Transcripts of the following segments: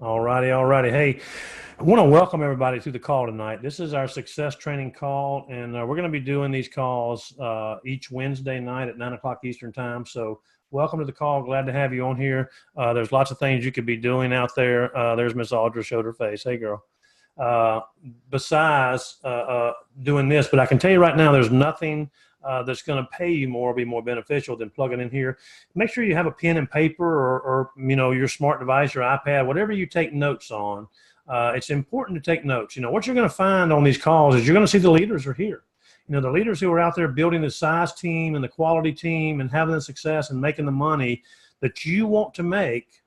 All righty, all righty. Hey, I want to welcome everybody to the call tonight. This is our success training call, and we're going to be doing these calls each Wednesday night at 9 o'clock Eastern time. So welcome to the call. Glad to have you on here. There's lots of things you could be doing out there. There's Miss Audra, showed her face. Hey, girl. Besides doing this, but I can tell you right now, there's nothing that's going to pay you more, be more beneficial than plugging in here. Make sure you have a pen and paper or your smart device, your iPad, whatever you take notes on. It's important to take notes. What you're going to find on these calls is you're going to see the leaders are here. The leaders who are out there building the size team and the quality team and having the success and making the money that you want to make.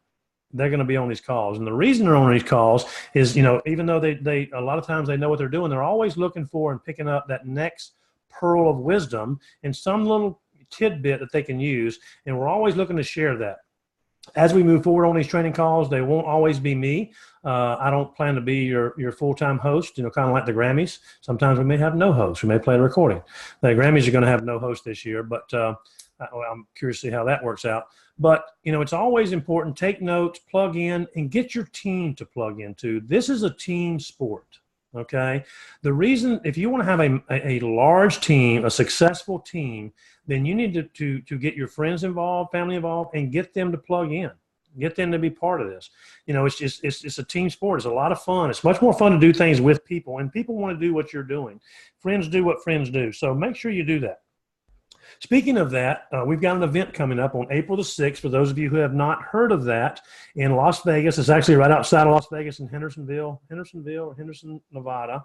They're going to be on these calls. And the reason they're on these calls is, even though they a lot of times they know what they're doing, they're always looking for and picking up that next pearl of wisdom and some little tidbit that they can use. And we're always looking to share that. As we move forward on these training calls, they won't always be me. I don't plan to be your full-time host, kind of like the Grammys. Sometimes we may have no host. We may play a recording. The Grammys are going to have no host this year, but I'm curious to see how that works out. But, it's always important. Take notes, plug in, and get your team to plug into. This is a team sport, okay? The reason, if you want to have a large team, a successful team, then you need to get your friends involved, family involved, and get them to plug in. Get them to be part of this. It's a team sport. It's a lot of fun. It's much more fun to do things with people, and people want to do what you're doing. Friends do what friends do. So make sure you do that. Speaking of that, we've got an event coming up on April the 6th. For those of you who have not heard of that, in Las Vegas. It's actually right outside of Las Vegas in Henderson, Nevada.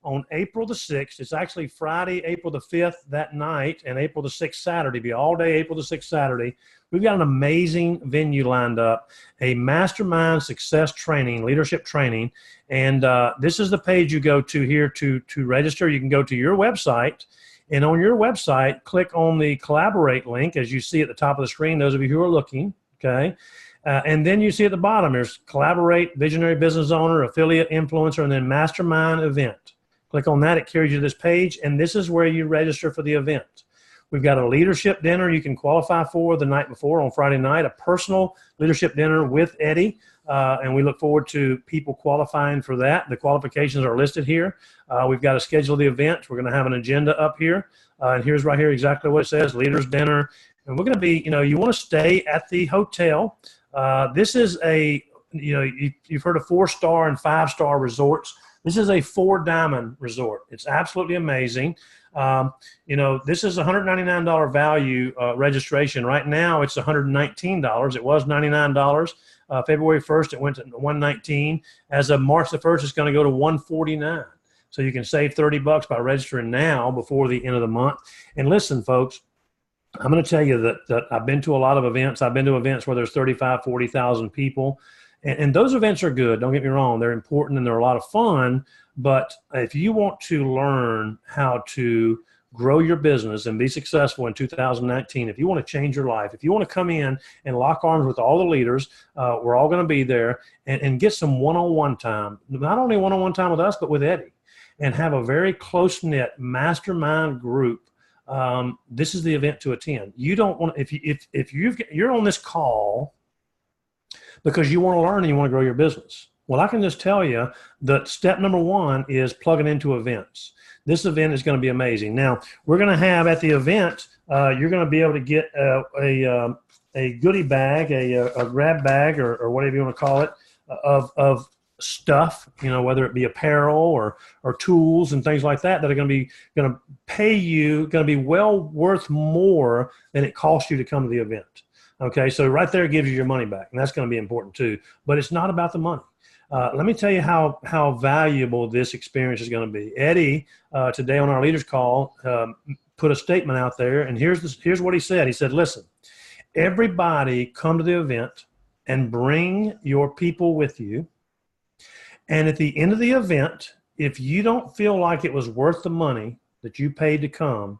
On April the 6th, it's actually Friday, April the 5th that night, and April the 6th Saturday. Be all day April the 6th Saturday. We've got an amazing venue lined up, a mastermind success training, leadership training. And this is the page you go to here to register. You can go to your website. And on your website, click on the collaborate link, as you see at the top of the screen, those of you who are looking, okay? And then you see at the bottom, there's collaborate, visionary business owner, affiliate, influencer, and then mastermind event. Click on that, it carries you to this page, and this is where you register for the event. We've got a leadership dinner you can qualify for the night before on Friday night, a personal leadership dinner with Eddie, and we look forward to people qualifying for that. The qualifications are listed here. We've got to schedule the event. We're going to have an agenda up here, and here's right here exactly what it says, leaders dinner. And we're going to be, you want to stay at the hotel. This is a, you've heard of 4-star and 5-star resorts. This is a 4-diamond resort. It's absolutely amazing. This is a $199 value registration. Right now, it's $119. It was $99. February 1st, it went to $119. As of March the 1st, it's going to go to $149. So you can save $30 by registering now before the end of the month. And listen, folks, I'm going to tell you that I've been to a lot of events. I've been to events where there's 35, 40,000 people. And those events are good. Don't get me wrong. They're important and they're a lot of fun. But if you want to learn how to grow your business and be successful in 2019, if you want to change your life, if you want to come in and lock arms with all the leaders, we're all going to be there and get some one-on-one time. Not only one-on-one time with us, but with Eddie. And have a very close-knit mastermind group. This is the event to attend. You don't want, if you're on this call because you want to learn and you want to grow your business. Well, I can just tell you that step number 1 is plugging into events. This event is going to be amazing. Now, we're going to have at the event, you're going to be able to get a goodie bag, a grab bag, or whatever you want to call it, of stuff, whether it be apparel or tools and things like that are going to pay you, going to be well worth more than it cost you to come to the event. Okay, so right there it gives you your money back, and that's going to be important too. But it's not about the money. Let me tell you how valuable this experience is going to be. Eddie, today on our leaders call, put a statement out there, and here's what he said. He said, listen, everybody come to the event and bring your people with you. And at the end of the event, if you don't feel like it was worth the money that you paid to come,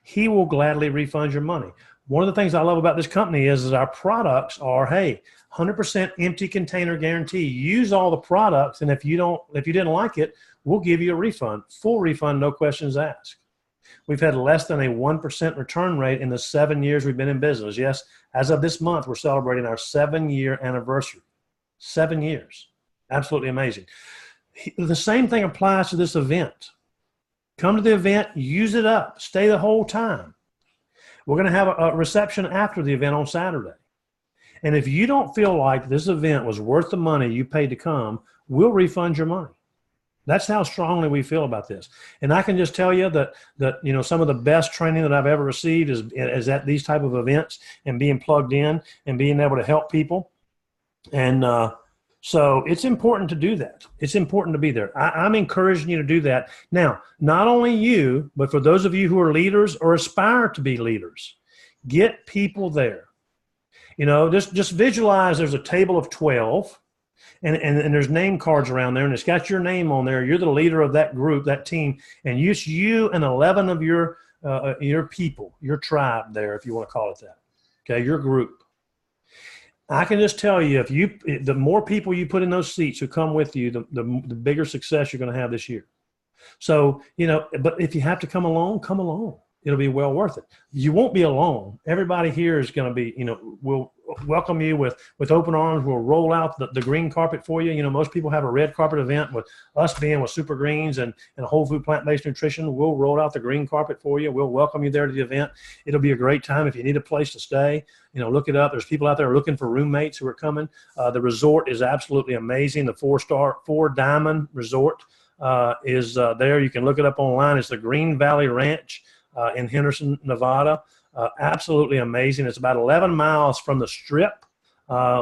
he will gladly refund your money. One of the things I love about this company is our products are, hey, 100% empty container guarantee. Use all the products, and if you didn't like it, we'll give you a refund, full refund, no questions asked. We've had less than a 1% return rate in the 7 years we've been in business. Yes, as of this month, we're celebrating our 7-year anniversary. 7 years. Absolutely amazing. The same thing applies to this event. Come to the event, use it up, stay the whole time. We're going to have a reception after the event on Saturday. And if you don't feel like this event was worth the money you paid to come, we'll refund your money. That's how strongly we feel about this. And I can just tell you that some of the best training that I've ever received is at these type of events and being plugged in and being able to help people. And so it's important to do that. It's important to be there. I'm encouraging you to do that. Now, not only you, but for those of you who are leaders or aspire to be leaders, get people there. Just visualize there's a table of 12 and there's name cards around there and it's got your name on there. You're the leader of that group, that team, and you and 11 of your people, your tribe there, if you want to call it that. Okay, your group. I can just tell you, the more people you put in those seats who come with you, the bigger success you're going to have this year. So, but if you have to come alone, come alone. It'll be well worth it. You won't be alone. Everybody here is going to be, will welcome you with open arms. We'll roll out the green carpet for you. Most people have a red carpet event. With us being with Super Greens and Whole Food Plant-Based Nutrition, we'll roll out the green carpet for you. We'll welcome you there to the event. It'll be a great time. If you need a place to stay, look it up. There's people out there looking for roommates who are coming. The resort is absolutely amazing. The 4-diamond resort is there. You can look it up online. It's the Green Valley Ranch in Henderson, Nevada. Absolutely amazing. It's about 11 miles from the Strip,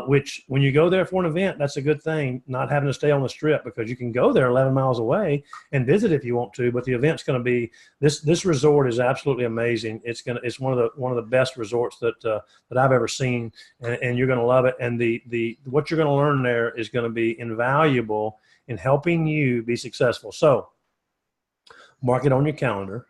which when you go there for an event, that's a good thing, not having to stay on the Strip, because you can go there 11 miles away and visit if you want to, but the event's going to be, this resort is absolutely amazing. It's one of the best resorts that I've ever seen, and you're going to love it. And what you're going to learn there is going to be invaluable in helping you be successful. So mark it on your calendar.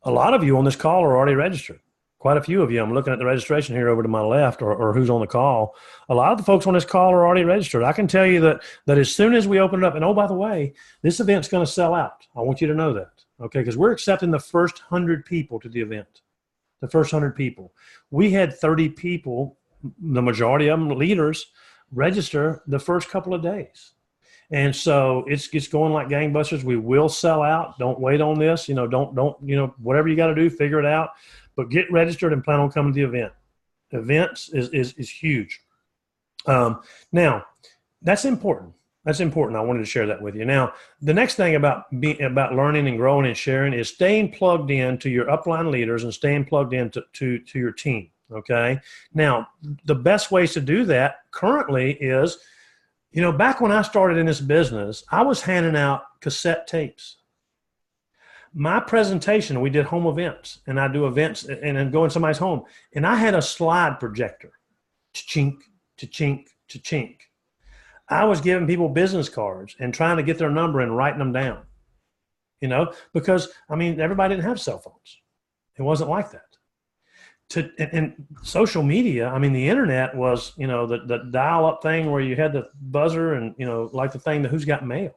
A lot of you on this call are already registered. Quite a few of you. I'm looking at the registration here over to my left, or who's on the call. A lot of the folks on this call are already registered. I can tell you that as soon as we open it up, and oh, by the way, this event's going to sell out. I want you to know that, okay? Because we're accepting the first 100 people to the event. The first 100 people. We had 30 people, the majority of them leaders, register the first couple of days. And so it's going like gangbusters. We will sell out. Don't wait on this. Don't whatever you got to do, figure it out. But get registered and plan on coming to the event. Events is huge. Now, that's important. That's important. I wanted to share that with you. Now, the next thing about learning and growing and sharing is staying plugged in to your upline leaders and staying plugged in to your team. Okay. Now, the best ways to do that currently is, back when I started in this business, I was handing out cassette tapes. My presentation, we did home events, and I do events and then go in somebody's home, and I had a slide projector. Chink, chink, chink. I was giving people business cards and trying to get their number and writing them down, because, everybody didn't have cell phones. It wasn't like that. And social media, the internet was, the dial-up thing where you had the buzzer and, like the thing, the Who's Got Mail.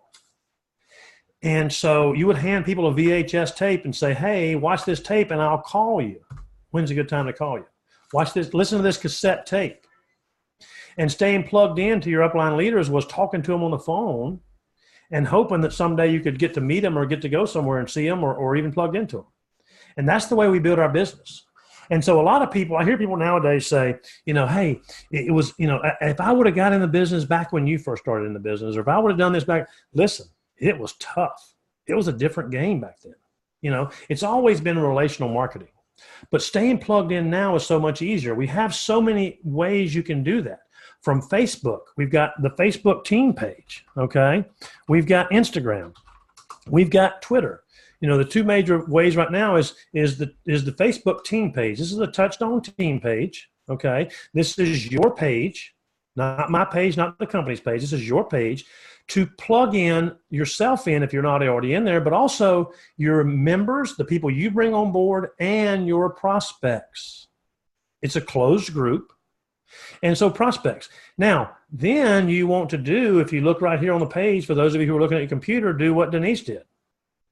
And so you would hand people a VHS tape and say, hey, watch this tape and I'll call you. When's a good time to call you? Watch this, listen to this cassette tape. And staying plugged in to your upline leaders was talking to them on the phone and hoping that someday you could get to meet them or get to go somewhere and see them or even plugged into them. And that's the way we build our business. And so a lot of people, I hear people nowadays say, hey, it was, if I would have got in the business back when you first started in the business, or if I would have done this back, listen, it was tough. It was a different game back then. It's always been relational marketing, but staying plugged in now is so much easier. We have so many ways you can do that. From Facebook, we've got the Facebook team page. Okay. We've got Instagram. We've got Twitter. The two major ways right now is the Facebook team page. This is the Touchstone team page. Okay. This is your page, not my page, not the company's page. This is your page to plug in yourself in if you're not already in there, but also your members, the people you bring on board, and your prospects. It's a closed group. And so prospects. Now, then you want to do, if you look right here on the page, for those of you who are looking at your computer, do what Denise did.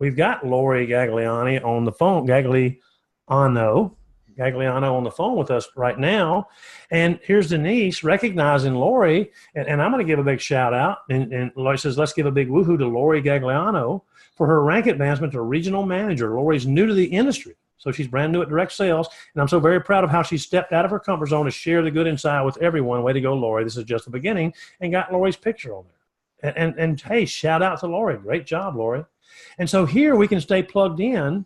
We've got Lori Gagliani on the phone, Gagliano, Gagliano on the phone with us right now. And here's Denise recognizing Lori. And I'm going to give a big shout out. And Lori says, let's give a big woohoo to Lori Gagliano for her rank advancement to regional manager. Lori's new to the industry, so she's brand new at direct sales. And I'm so very proud of how she stepped out of her comfort zone to share the good inside with everyone. Way to go, Lori. This is just the beginning. And got Lori's picture on there. And hey, shout out to Lori. Great job, Lori. And so here we can stay plugged in.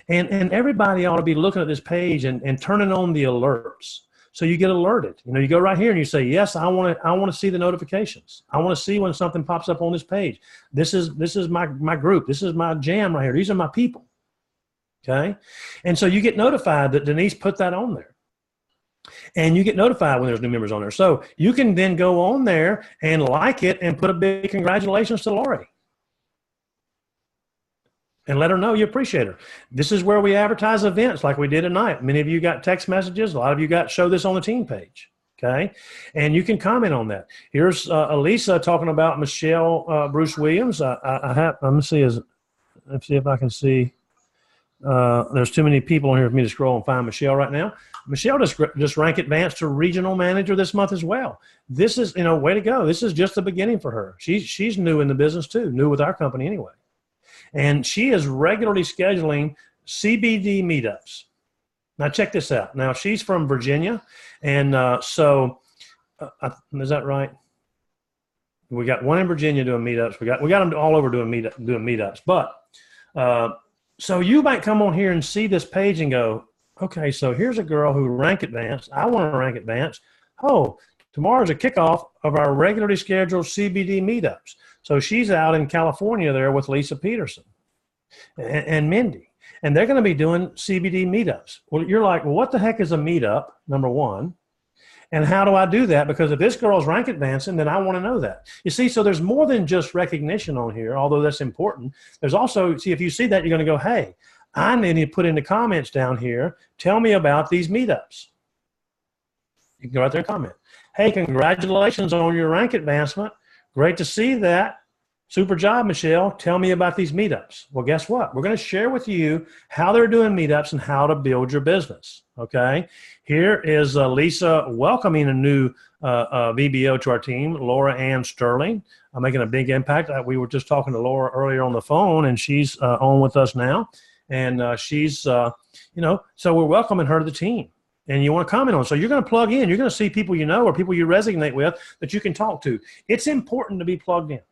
And everybody ought to be looking at this page and turning on the alerts. So you get alerted. You know, you go right here and you say, yes, I want to see the notifications. I want to see when something pops up on this page. This is my group. This is my jam right here. These are my people. Okay. And so you get notified that Denise put that on there. And you get notified when there's new members on there. So you can then go on there and like it and put a big congratulations to Lori. And let her know you appreciate her. This is where we advertise events like we did tonight. Many of you got text messages. A lot of you got show this on the team page. Okay. And you can comment on that. Here's Elisa talking about Michelle Bruce Williams. Let me see if I can see. There's too many people on here for me to scroll and find Michelle right now. Michelle just rank advanced to regional manager this month as well. This is, way to go. This is just the beginning for her. She's new in the business too, new with our company anyway. And she is regularly scheduling CBD meetups. Now, check this out. Now, she's from Virginia. And is that right? We got one in Virginia doing meetups. We got them all over doing meetups. But so you might come on here and see this page and go, okay, so here's a girl who rank advanced. I want to rank advanced. Oh, tomorrow's a kickoff of our regularly scheduled CBD meetups. So she's out in California there with Lisa Peterson and Mindy. And they're going to be doing CBD meetups. Well, you're like, well, what the heck is a meetup, number one? And how do I do that? Because if this girl's rank advancing, then I want to know that. You see, so there's more than just recognition on here, although that's important. There's also, see, if you see that, you're going to go, hey, I need to put in the comments down here, tell me about these meetups. You can go out there and comment. Hey, congratulations on your rank advancement. Great to see that. Super job, Michelle. Tell me about these meetups. Well, guess what? We're going to share with you how they're doing meetups and how to build your business. Okay. Here is Lisa welcoming a new VBO to our team, Laura Ann Sterling, making a big impact. We were just talking to Laura earlier on the phone, and she's on with us now. And she's, so we're welcoming her to the team. And you want to comment on. So you're going to plug in. You're going to see people you know or people you resonate with that you can talk to. It's important to be plugged in,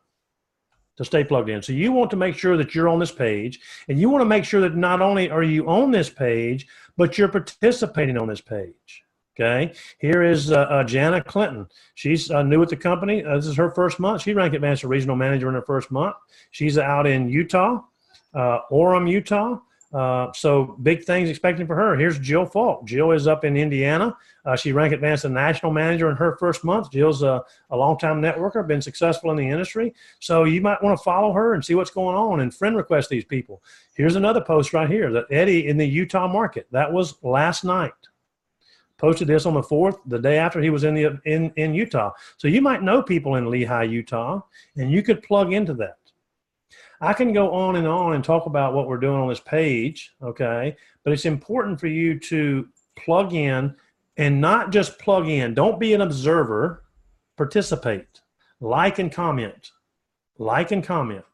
to stay plugged in. So you want to make sure that you're on this page, and you want to make sure that not only are you on this page, but you're participating on this page. Okay. Here is Jana Clinton. She's new with the company. This is her first month. She ranked advanced to regional manager in her first month. She's out in Utah, Orem, Utah. So big things expecting for her. Here's Jill Falk. Jill is up in Indiana. She ranked advanced to national manager in her first month. Jill's a longtime networker, been successful in the industry. So you might want to follow her and see what's going on and friend request these people. Here's another post right here that Eddie in the Utah market. That was last night. Posted this on the 4th, the day after he was in Utah. So you might know people in Lehi, Utah, and you could plug into that. I can go on and talk about what we're doing on this page, okay? But it's important for you to plug in and not just plug in. Don't be an observer. Participate. Like and comment. Like and comment.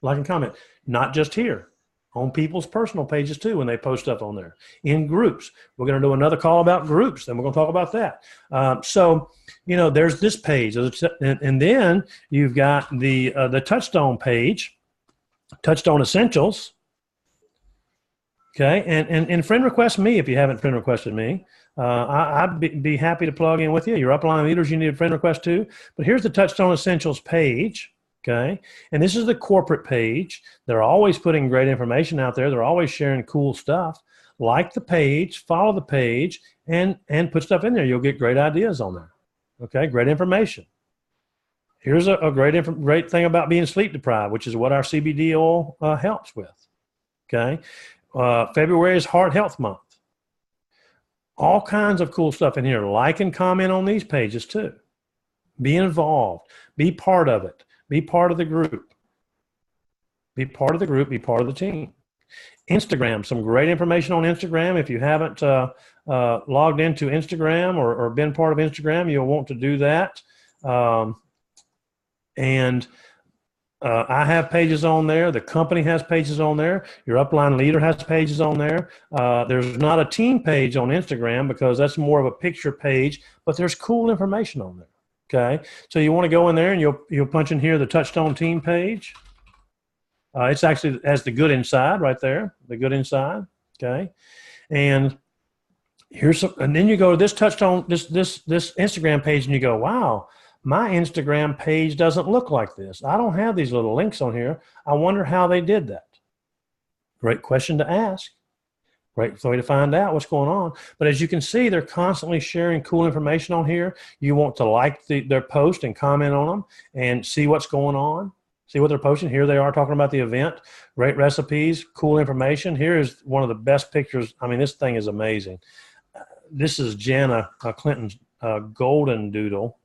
Like and comment. Not just here. On people's personal pages too when they post stuff on there. In groups. We're going to do another call about groups. Then we're going to talk about that. So, there's this page. And then you've got the Touchstone page. Touchstone Essentials. Okay, and friend request me if you haven't friend requested me. I'd be happy to plug in with you. Your upline leaders, you need a friend request too. But here's the Touchstone Essentials page. Okay, and this is the corporate page. They're always putting great information out there. They're always sharing cool stuff. Like the page, follow the page, and put stuff in there. You'll get great ideas on there. Okay, great information. Here's a great thing about being sleep deprived, which is what our CBD oil helps with. Okay. February is Heart Health Month. All kinds of cool stuff in here. Like and comment on these pages too. Be involved. Be part of it. Be part of the group. Be part of the group. Be part of the team. Instagram, some great information on Instagram. If you haven't logged into Instagram or been part of Instagram, you'll want to do that. I have pages on there. The company has pages on there. Your upline leader has pages on there. There's not a team page on Instagram because that's more of a picture page, but there's cool information on there. Okay, so you want to go in there and you'll punch in here the Touchstone team page. It's actually has the good inside right there, the good inside. Okay, and and then you go to this Touchstone, this Instagram page, and you go, wow. My Instagram page doesn't look like this. I don't have these little links on here. I wonder how they did that. Great question to ask. Great way to find out what's going on. But as you can see, they're constantly sharing cool information on here. You want to like their post and comment on them and see what's going on. See what they're posting. Here they are talking about the event. Great recipes, cool information. Here is one of the best pictures. I mean, this thing is amazing. This is Jana Clinton's golden doodle.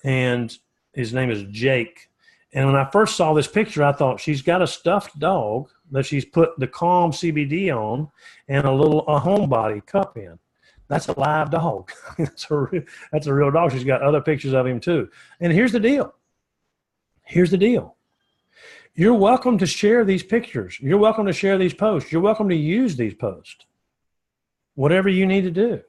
And his name is Jake. And when I first saw this picture, I thought she's got a stuffed dog that she's put the Calm CBD on and a homebody cup in. That's a live dog. That's a real dog. She's got other pictures of him too. And here's the deal. Here's the deal. You're welcome to share these pictures. You're welcome to share these posts. You're welcome to use these posts. Whatever you need to do.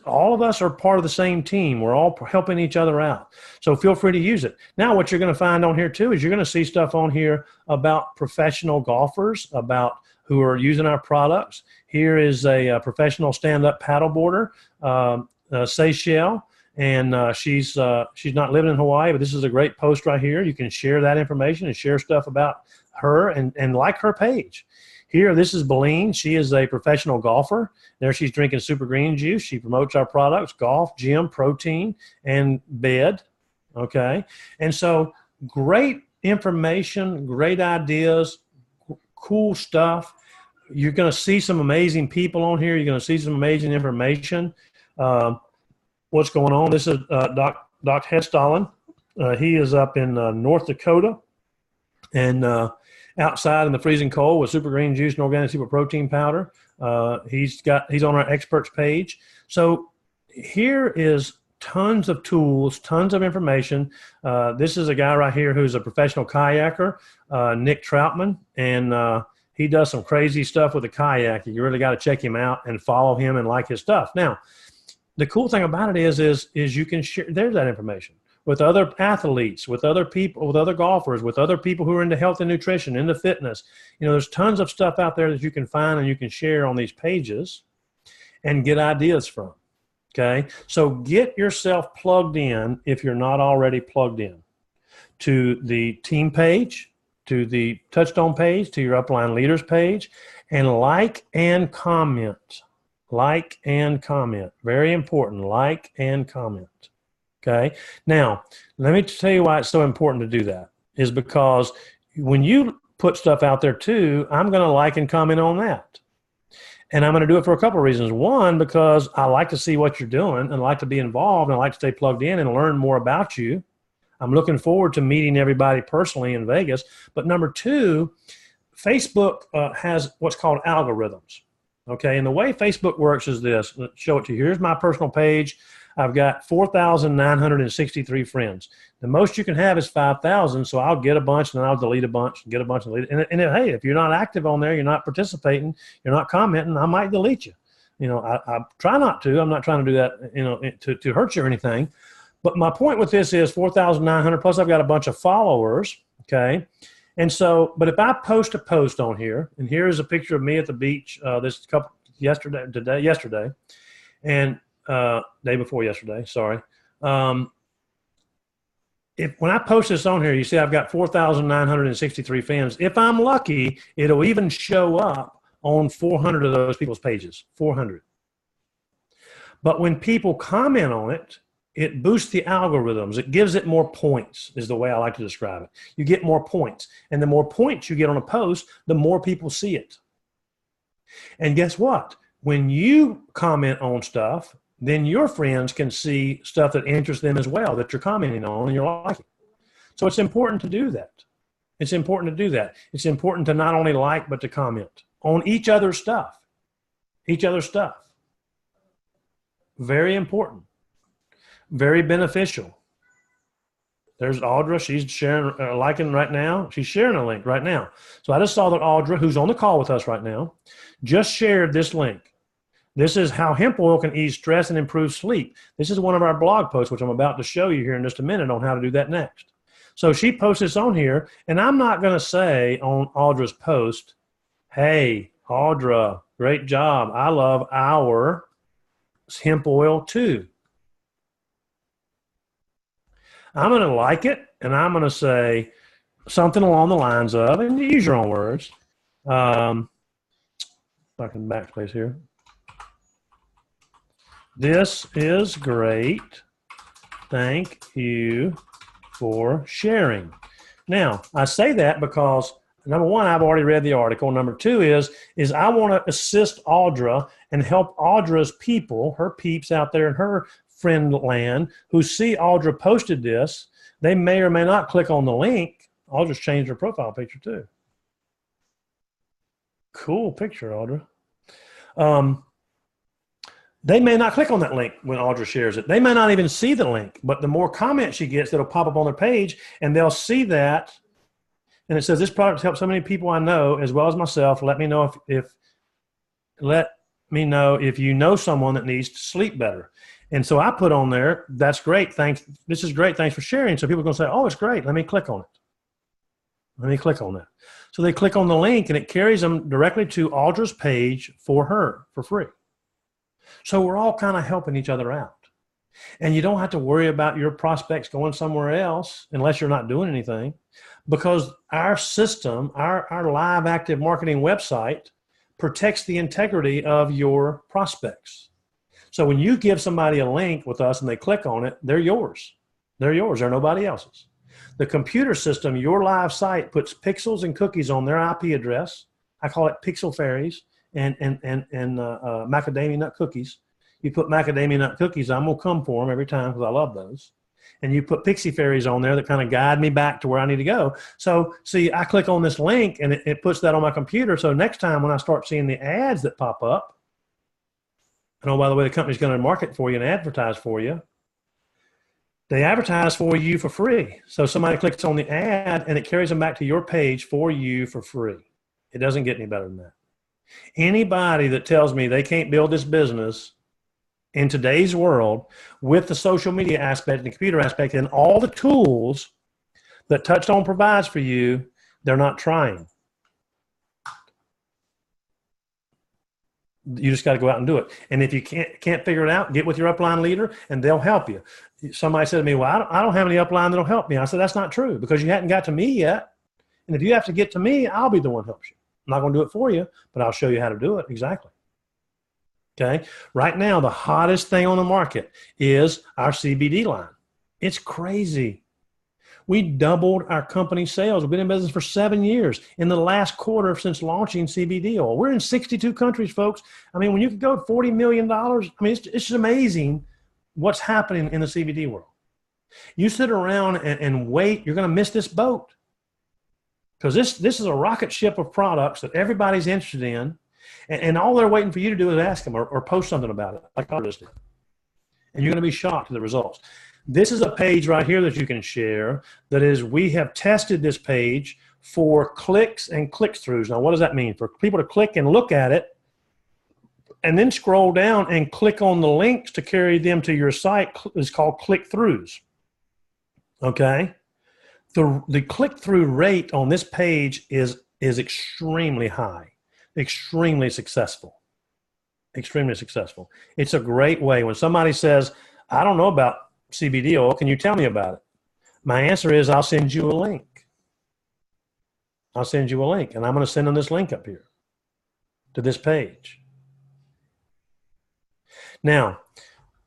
All of us are part of the same team. We're all helping each other out. So feel free to use it. Now, what you're going to find on here too is you're going to see stuff on here about professional golfers, about who are using our products. Here is a professional stand-up paddleboarder, Seychelles, and she's not living in Hawaii, but this is a great post right here. You can share that information and share stuff about her and like her page. Here, this is Beline. She is a professional golfer. There she's drinking super green juice. She promotes our products, golf, gym, protein, and bed. Okay. And so great information, great ideas, cool stuff. You're going to see some amazing people on here. You're going to see some amazing information. What's going on? This is Doc Hedstollen. He is up in North Dakota. And outside in the freezing cold with super green juice and organic super protein powder. He's on our experts page. So here is tons of tools, tons of information. This is a guy right here who's a professional kayaker, Nick Troutman, and he does some crazy stuff with a kayak. You really got to check him out and follow him and like his stuff. Now, the cool thing about it is you can share. There's that information with other athletes, with other people, with other golfers, with other people who are into health and nutrition, into fitness. You know, there's tons of stuff out there that you can find and you can share on these pages and get ideas from. Okay, so get yourself plugged in if you're not already plugged in to the team page, to the Touchstone page, to your upline leaders page, and like and comment. Like and comment. Very important. Like and comment. Okay. Now, let me tell you why it's so important to do that is because when you put stuff out there too, I'm going to like and comment on that. And I'm going to do it for a couple of reasons. One, because I like to see what you're doing and like to be involved and I like to stay plugged in and learn more about you. I'm looking forward to meeting everybody personally in Vegas. But number two, Facebook has what's called algorithms. Okay. And the way Facebook works is this. Let's show it to you. Here's my personal page. I've got 4,963 friends. The most you can have is 5,000. So I'll get a bunch and then I'll delete a bunch and get a bunch and delete. And hey, if you're not active on there, you're not participating, you're not commenting, I might delete you. You know, I try not to. I'm not trying to do that, you know, to hurt you or anything. But my point with this is 4,900 plus I've got a bunch of followers. Okay. And so, but if I post a post on here, and here is a picture of me at the beach, yesterday, and day before yesterday, sorry. When I post this on here, you see I've got 4,963 fans. If I'm lucky, it'll even show up on 400 of those people's pages, 400. But when people comment on it, it boosts the algorithms. It gives it more points is the way I like to describe it. You get more points. And the more points you get on a post, the more people see it. And guess what? When you comment on stuff, then your friends can see stuff that interests them as well that you're commenting on and you're liking. So it's important to do that. It's important to do that. It's important to not only like, but to comment on each other's stuff. Each other's stuff. Very important. Very beneficial. There's Audra. She's sharing, liking right now. She's sharing a link right now. So I just saw that Audra, who's on the call with us right now, just shared this link. This is how hemp oil can ease stress and improve sleep. This is one of our blog posts, which I'm about to show you here in just a minute on how to do that next. So she posts this on here, and I'm not going to say on Audra's post, hey, Audra, great job. I love our hemp oil too. I'm going to like it, and I'm going to say something along the lines of, and use your own words. If I can backspace here. This is great. Thank you for sharing. Now, I say that because, number one, I've already read the article. Number two is I want to assist Audra and help Audra's people, her peeps out there in her friend land who see Audra posted this. They may or may not click on the link. I'll just change her profile picture too. Cool picture, Audra. They may not click on that link when Audra shares it. They may not even see the link, but the more comments she gets, that'll pop up on their page, and they'll see that. And it says, this product helps so many people I know, as well as myself. Let me know if you know someone that needs to sleep better. And so I put on there, that's great. Thanks. This is great. Thanks for sharing. So people are going to say, oh, it's great. Let me click on it. Let me click on that. So they click on the link, and it carries them directly to Audra's page for her for free. So we're all kind of helping each other out. And you don't have to worry about your prospects going somewhere else unless you're not doing anything, because our system, our live active marketing website protects the integrity of your prospects. So when you give somebody a link with us and they click on it, they're yours. They're yours. They're nobody else's. The computer system, your live site, puts pixels and cookies on their IP address. I call it pixel fairies and macadamia nut cookies. You put macadamia nut cookies, I'm going to come for them every time because I love those. And you put pixie fairies on there that kind of guide me back to where I need to go. So see, I click on this link and it puts that on my computer. So next time when I start seeing the ads that pop up, and oh, by the way, the company's going to market for you and advertise for you. They advertise for you for free. So somebody clicks on the ad and it carries them back to your page for you for free. It doesn't get any better than that. Anybody that tells me they can't build this business in today's world with the social media aspect and the computer aspect and all the tools that Touchstone provides for you, they're not trying. You just got to go out and do it. And if you can't figure it out, get with your upline leader and they'll help you. Somebody said to me, well, I don't have any upline that'll help me. I said, that's not true because you hadn't got to me yet. And if you have to get to me, I'll be the one who helps you. I'm not going to do it for you, but I'll show you how to do it exactly. Okay. Right now, the hottest thing on the market is our CBD line. It's crazy. We doubled our company sales. We've been in business for 7 years. In the last quarter since launching CBD oil, we're in 62 countries, folks. I mean, when you could go $40 million, I mean, it's just amazing what's happening in the CBD world. You sit around and wait, you're going to miss this boat because this is a rocket ship of products that everybody's interested in. And all they're waiting for you to do is ask them or post something about it, like I just did. And you're going to be shocked at the results. This is a page right here that you can share. That is, we have tested this page for clicks and click-throughs. Now, what does that mean? For people to click and look at it, and then scroll down and click on the links to carry them to your site is called click-throughs. Okay? The click-through rate on this page is extremely high. Extremely successful. Extremely successful. It's a great way. When somebody says, I don't know about CBD oil, can you tell me about it? My answer is, I'll send you a link. I'll send you a link, and I'm going to send them this link up here to this page. Now,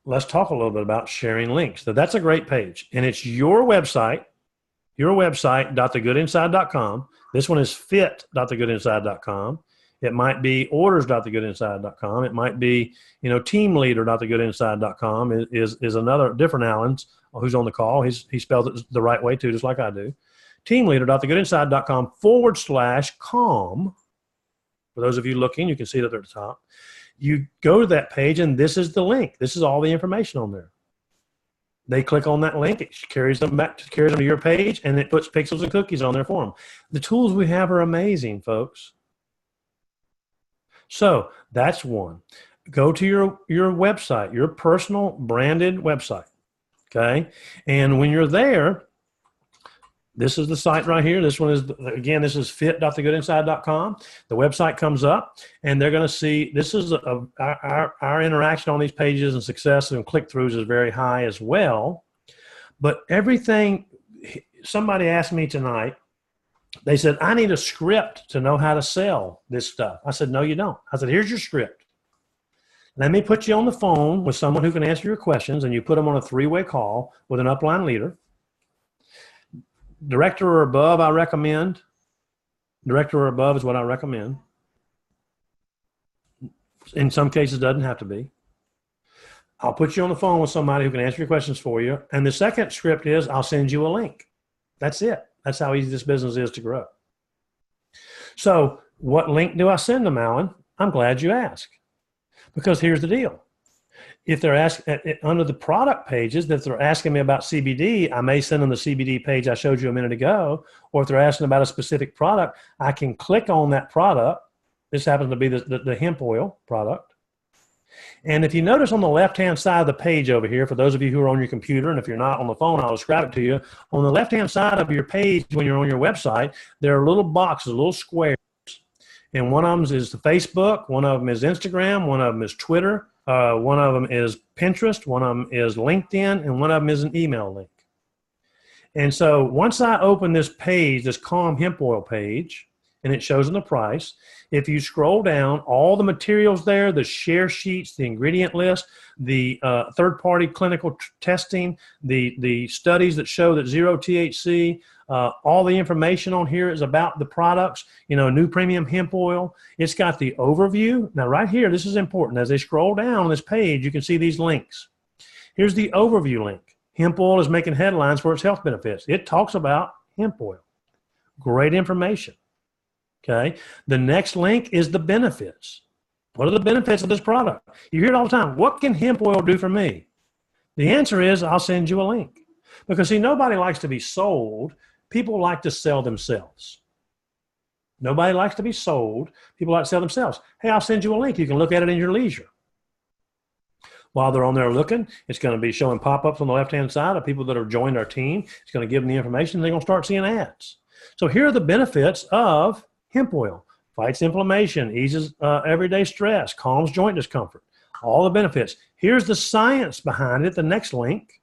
let's talk a little bit about sharing links. So that's a great page, and it's your website, .thegoodinside.com. This one is fit.thegoodinside.com. It might be orders.thegoodinside.com. It might be, teamleader.thegoodinside.com is another different Alan's who's on the call. He spells it the right way too, just like I do. teamleader.thegoodinside.com/calm. For those of you looking, you can see it at the top. You go to that page, and this is the link. This is all the information on there. They click on that link, it carries them to your page, and it puts pixels and cookies on there for them. The tools we have are amazing, folks. So that's one. Go to your website, your personal branded website, okay? And when you're there, this is the site right here. This one is, again, this is fit.thegoodinside.com. The website comes up, and they're going to see, this is our interaction on these pages and success and click-throughs is very high as well. But everything, somebody asked me tonight, they said, I need a script to know how to sell this stuff. I said, no, you don't. I said, here's your script. Let me put you on the phone with someone who can answer your questions, and you put them on a 3-way call with an upline leader. Director or above, I recommend. Director or above is what I recommend. In some cases, it doesn't have to be. I'll put you on the phone with somebody who can answer your questions for you. And the second script is I'll send you a link. That's it. That's how easy this business is to grow. So what link do I send them, Alan? I'm glad you asked. Because here's the deal. If they're asking under the product pages, if they're asking me about CBD, I may send them the CBD page I showed you a minute ago. Or if they're asking about a specific product, I can click on that product. This happens to be the hemp oil product. And if you notice on the left-hand side of the page over here, for those of you who are on your computer, and if you're not on the phone, I'll describe it to you. On the left-hand side of your page, when you're on your website, there are little boxes, little squares. And one of them is the Facebook, one of them is Instagram, one of them is Twitter, one of them is Pinterest, one of them is LinkedIn, and one of them is an email link. And so once I open this page, this Calm Hemp Oil page, and it shows them the price, if you scroll down, all the materials there, the share sheets, the ingredient list, the third-party clinical testing, the studies that show that zero THC, all the information on here is about the products, new premium hemp oil. It's got the overview. Now, right here, this is important. As they scroll down on this page, you can see these links. Here's the overview link. Hemp oil is making headlines for its health benefits. It talks about hemp oil. Great information. Okay. The next link is the benefits. What are the benefits of this product? You hear it all the time. What can hemp oil do for me? The answer is I'll send you a link. Because, see, nobody likes to be sold. People like to sell themselves. Nobody likes to be sold. People like to sell themselves. Hey, I'll send you a link. You can look at it in your leisure. While they're on there looking, it's going to be showing pop-ups on the left-hand side of people that have joined our team. It's going to give them the information. They're going to start seeing ads. So here are the benefits of hemp oil. Fights inflammation, eases everyday stress, calms joint discomfort, all the benefits. Here's the science behind it, the next link.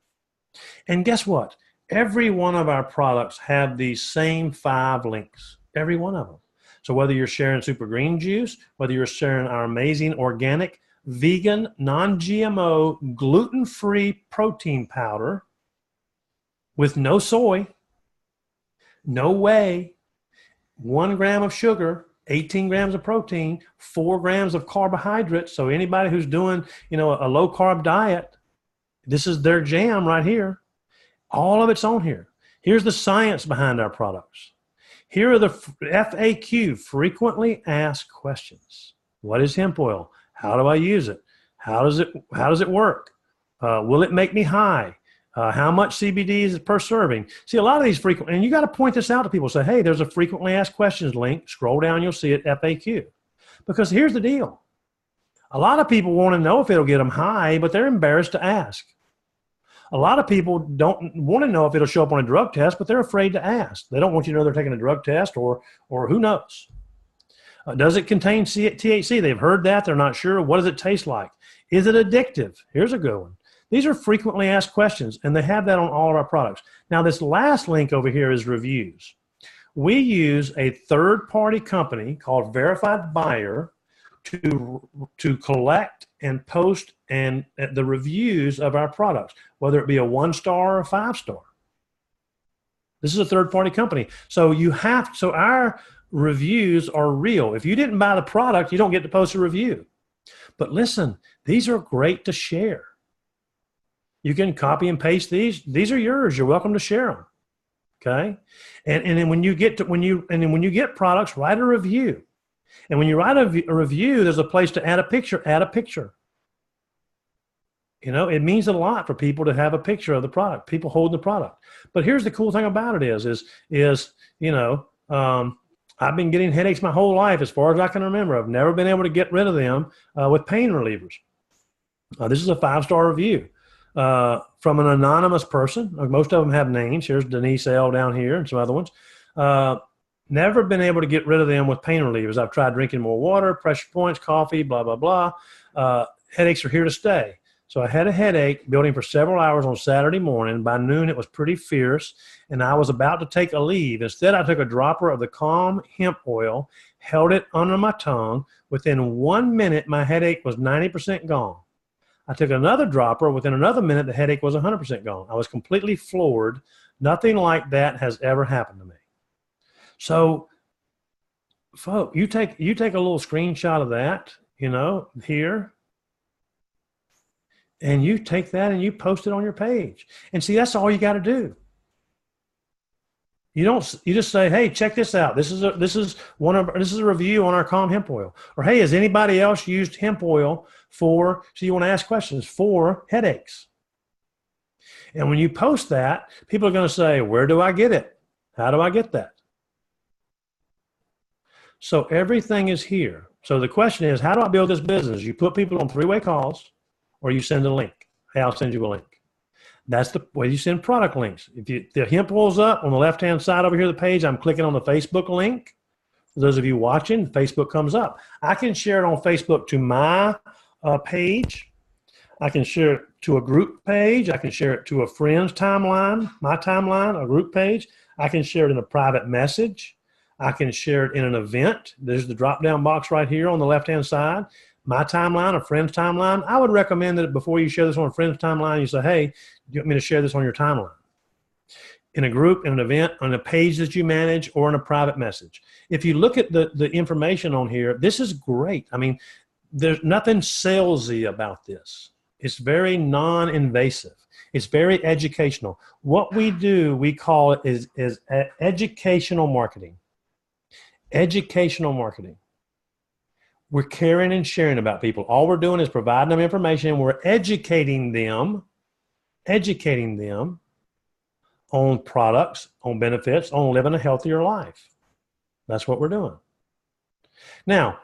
And guess what? Every one of our products have these same 5 links, every one of them. So whether you're sharing Super Green Juice, whether you're sharing our amazing organic, vegan, non-GMO, gluten-free protein powder with no soy, no whey, 1 gram of sugar, 18 grams of protein, 4 grams of carbohydrates. So anybody who's doing, a low-carb diet, this is their jam right here. All of it's on here. Here's the science behind our products. Here are the FAQ, frequently asked questions. What is hemp oil? How do I use it? How does it work? Will it make me high? How much CBD is per serving? See, a lot of these frequent, and you got to point this out to people. Say, hey, there's a frequently asked questions link. Scroll down, you'll see it, FAQ. Because here's the deal. A lot of people want to know if it'll get them high, but they're embarrassed to ask. A lot of people don't want to know if it'll show up on a drug test, but they're afraid to ask. They don't want you to know they're taking a drug test, or who knows. Does it contain THC? They've heard that. They're not sure. What does it taste like? Is it addictive? Here's a good one. These are frequently asked questions, and they have that on all of our products. Now, this last link over here is reviews. We use a third-party company called Verified Buyer to collect and post and the reviews of our products, whether it be a 1-star or a 5-star. This is a third-party company. So our reviews are real. If you didn't buy the product, you don't get to post a review. But listen, these are great to share. You can copy and paste these. These are yours. You're welcome to share them. Okay. And then when you get products, write a review. And when you write a review, there's a place to add a picture. Add a picture. You know, it means a lot for people to have a picture of the product, people holding the product. But here's the cool thing about it is you know, I've been getting headaches my whole life as far as I can remember. I've never been able to get rid of them with pain relievers. This is a 5-star review from an anonymous person. Most of them have names. Here's Denise L. down here and some other ones. Never been able to get rid of them with pain relievers. I've tried drinking more water, pressure points, coffee, blah, blah, blah. Headaches are here to stay. So I had a headache building for several hours on Saturday morning. By noon, it was pretty fierce, and I was about to take a leave. Instead, I took a dropper of the Calm hemp oil, held it under my tongue. Within 1 minute, my headache was 90% gone. I took another dropper. Within another minute, the headache was 100% gone. I was completely floored. Nothing like that has ever happened to me. So, folks, you take a little screenshot of that, you know, here, and you take that and you post it on your page. And see, that's all you got to do. You just say, hey, check this out. This is a review on our Calm hemp oil. Or hey, has anybody else used hemp oil so you want to ask questions for headaches? And when you post that, people are going to say, where do I get it? How do I get that? So everything is here. So the question is, how do I build this business? You put people on 3-way calls, or you send a link. Hey, I'll send you a link. That's the way you send product links. If the hemp oil's up on the left-hand side over here of the page, I'm clicking on the Facebook link. For those of you watching, Facebook comes up. I can share it on Facebook to my page. I can share it to a group page. I can share it to a friend's timeline, my timeline, a group page. I can share it in a private message. I can share it in an event. There's the drop-down box right here on the left-hand side. My timeline, a friend's timeline. I would recommend that before you share this on a friend's timeline, you say, hey, do you want me to share this on your timeline? In a group, in an event, on a page that you manage, or in a private message. If you look at the information on here, this is great. I mean, there's nothing salesy about this. It's very non-invasive. It's very educational. What we do, we call it is educational marketing. Educational marketing. We're caring and sharing about people. All we're doing is providing them information, and we're educating them on products, on benefits, on living a healthier life. That's what we're doing. Now,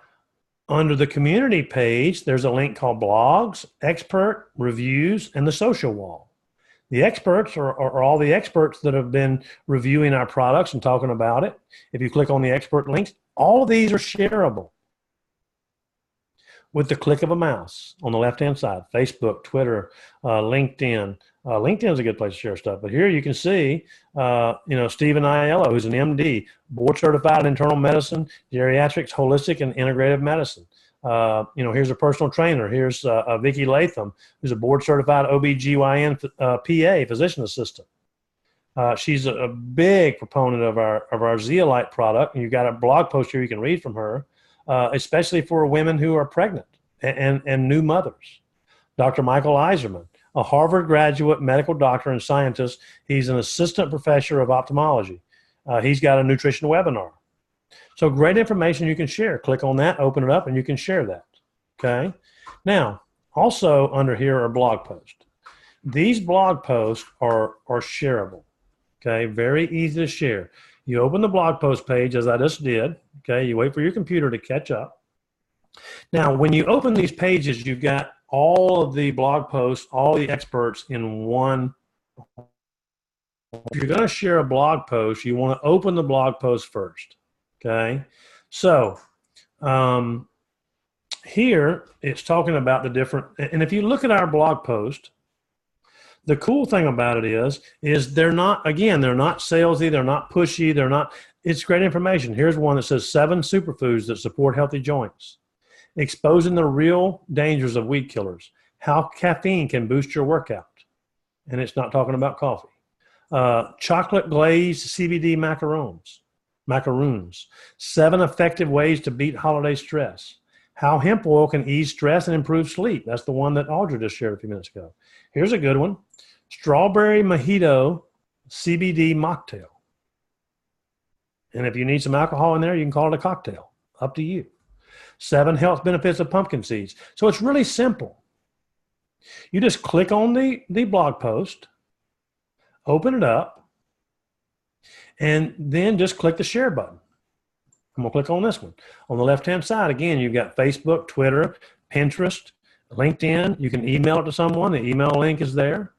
under the community page, there's a link called blogs, expert, reviews, and the social wall. The experts are all the experts that have been reviewing our products and talking about it. If you click on the expert links, all of these are shareable with the click of a mouse on the left-hand side. Facebook, Twitter, LinkedIn. LinkedIn is a good place to share stuff. But here you can see, Stephen Aiello, who's an MD, board certified in internal medicine, geriatrics, holistic, and integrative medicine. Here's a personal trainer. Here's Vicki Latham, who's a board certified OBGYN PA, physician assistant. She's a big proponent of our Zeolite product. And you've got a blog post here you can read from her. Especially for women who are pregnant and new mothers. Dr. Michael Eiserman, a Harvard graduate medical doctor and scientist. He's an assistant professor of ophthalmology. He's got a nutrition webinar. So great information you can share. Click on that, open it up, and you can share that. Okay. Now, also under here are blog posts. These blog posts are shareable. Okay. Very easy to share. You open the blog post page as I just did. Okay, you wait for your computer to catch up. Now, when you open these pages, you've got all of the blog posts, all the experts in one. If you're going to share a blog post, you want to open the blog post first. Okay, so here it's talking about the different, and if you look at our blog post, the cool thing about it is they're not salesy, they're not pushy, it's great information. Here's one that says 7 superfoods that support healthy joints. Exposing the real dangers of weed killers. How caffeine can boost your workout. And it's not talking about coffee. Chocolate glazed CBD macaroons. 7 effective ways to beat holiday stress. How hemp oil can ease stress and improve sleep. That's the one that Audra just shared a few minutes ago. Here's a good one. Strawberry mojito CBD mocktail. And if you need some alcohol in there, you can call it a cocktail. Up to you. 7 health benefits of pumpkin seeds. So it's really simple. You just click on the blog post, open it up, and then just click the share button. I'm going to click on this one. On the left-hand side, again, you've got Facebook, Twitter, Pinterest, LinkedIn. You can email it to someone. The email link is there.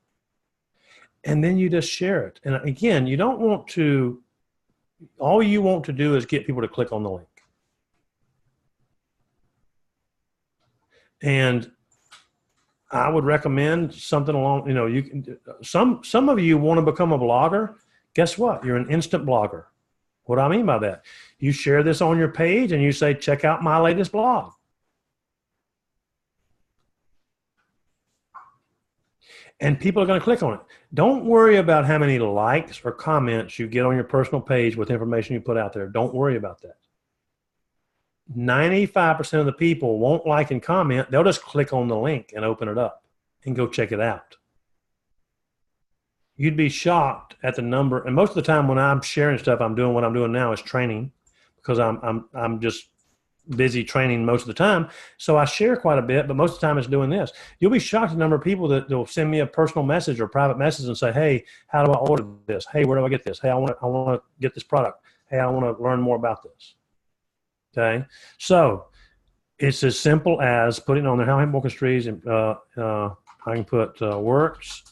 And then you just share it. And again, you don't want to, all you want to do is get people to click on the link. And I would recommend something along, you can, some of you want to become a blogger. Guess what? You're an instant blogger. What do I mean by that? You share this on your page and you say, check out my latest blog. And people are going to click on it. Don't worry about how many likes or comments you get on your personal page with information you put out there. Don't worry about that. 95% of the people won't like and comment. They'll just click on the link and open it up and go check it out. You'd be shocked at the number. And most of the time when I'm sharing stuff, I'm doing what I'm doing now is training, because I'm just busy training most of the time. So I share quite a bit, but most of the time it's doing this. You'll be shocked at the number of people that will send me a personal message or private message and say, hey, how do I order this? Hey, where do I get this? Hey, I want to get this product. Hey, I want to learn more about this. Okay. So it's as simple as putting on there how many orchestras, and I can put works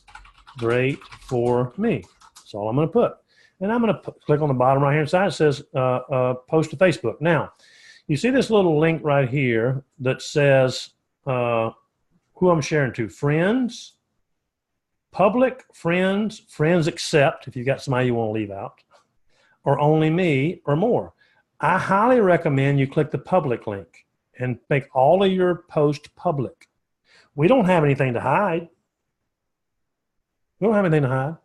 great for me. That's all I'm going to put. And I'm going to click on the bottom right hand side. It says post to Facebook. Now, you see this little link right here that says who I'm sharing to. Friends, public, friends, friends accept, if you've got somebody you want to leave out, or only me, or more. I highly recommend you click the public link and make all of your posts public. We don't have anything to hide. We don't have anything to hide.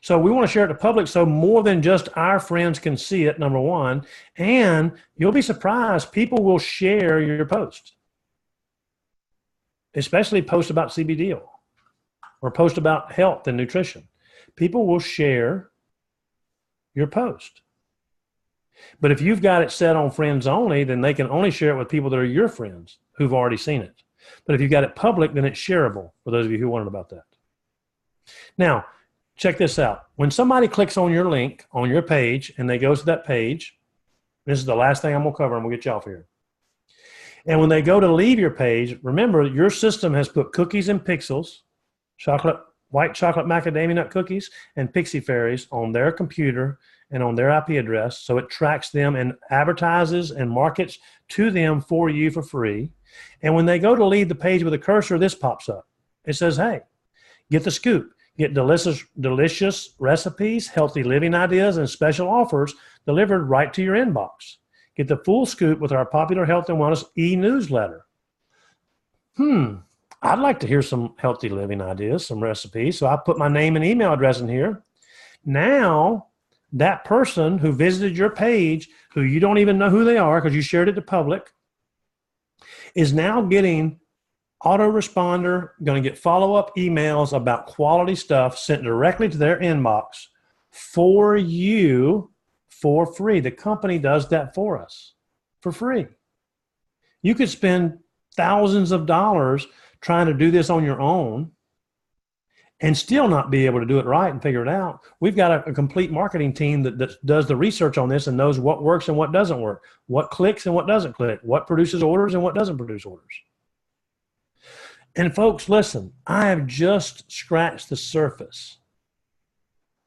So we want to share it to public so more than just our friends can see it, number one. And you'll be surprised, people will share your post, especially posts about CBD oil or posts about health and nutrition. People will share your post. But if you've got it set on friends only, then they can only share it with people that are your friends who've already seen it. But if you've got it public, then it's shareable, for those of you who wondered about that. Now, check this out. When somebody clicks on your link on your page and they go to that page, this is the last thing I'm going to cover and we'll get you off here. And when they go to leave your page, remember your system has put cookies and pixels, white chocolate macadamia nut cookies and pixie fairies on their computer and on their IP address. So it tracks them and advertises and markets to them for you for free. And when they go to leave the page with a cursor, this pops up. It says, hey, get the scoop. Get delicious recipes, healthy living ideas, and special offers delivered right to your inbox. Get the full scoop with our popular health and wellness e-newsletter. I'd like to hear some healthy living ideas, some recipes. So I put my name and email address in here. Now, that person who visited your page, who you don't even know who they are because you shared it to public, is now getting autoresponder, going to get follow-up emails about quality stuff sent directly to their inbox for you for free. The company does that for us for free. You could spend thousands of dollars trying to do this on your own and still not be able to do it right and figure it out. We've got a complete marketing team that does the research on this and knows what works and what doesn't work, what clicks and what doesn't click, what produces orders and what doesn't produce orders. And folks, listen, I have just scratched the surface.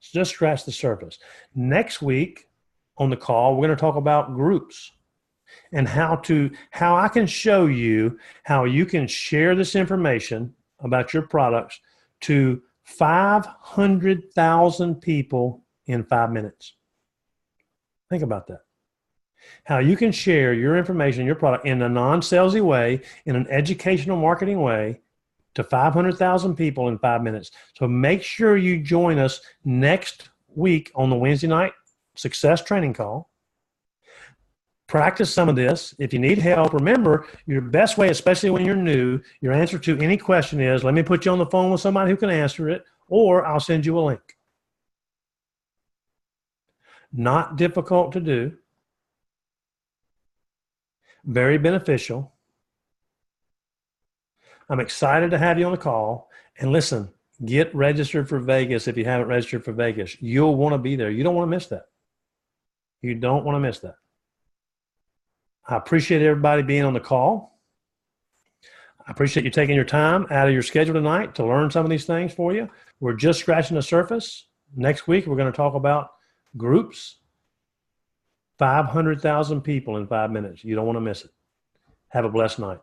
Just scratched the surface. Next week on the call, we're going to talk about groups and how I can show you how you can share this information about your products to 500,000 people in 5 minutes. Think about that. How you can share your information, your product in a non-salesy way, in an educational marketing way to 500,000 people in 5 minutes. So make sure you join us next week on the Wednesday night success training call. Practice some of this. If you need help, remember your best way, especially when you're new, your answer to any question is, let me put you on the phone with somebody who can answer it, or I'll send you a link. not difficult to do, very beneficial. I'm excited to have you on the call. And listen, get registered for Vegas if you haven't registered for Vegas. You'll want to be there. You don't want to miss that. You don't want to miss that. I appreciate everybody being on the call. I appreciate you taking your time out of your schedule tonight to learn some of these things for you. We're just scratching the surface. Next week, we're going to talk about groups. 500,000 people in 5 minutes. You don't want to miss it. Have a blessed night.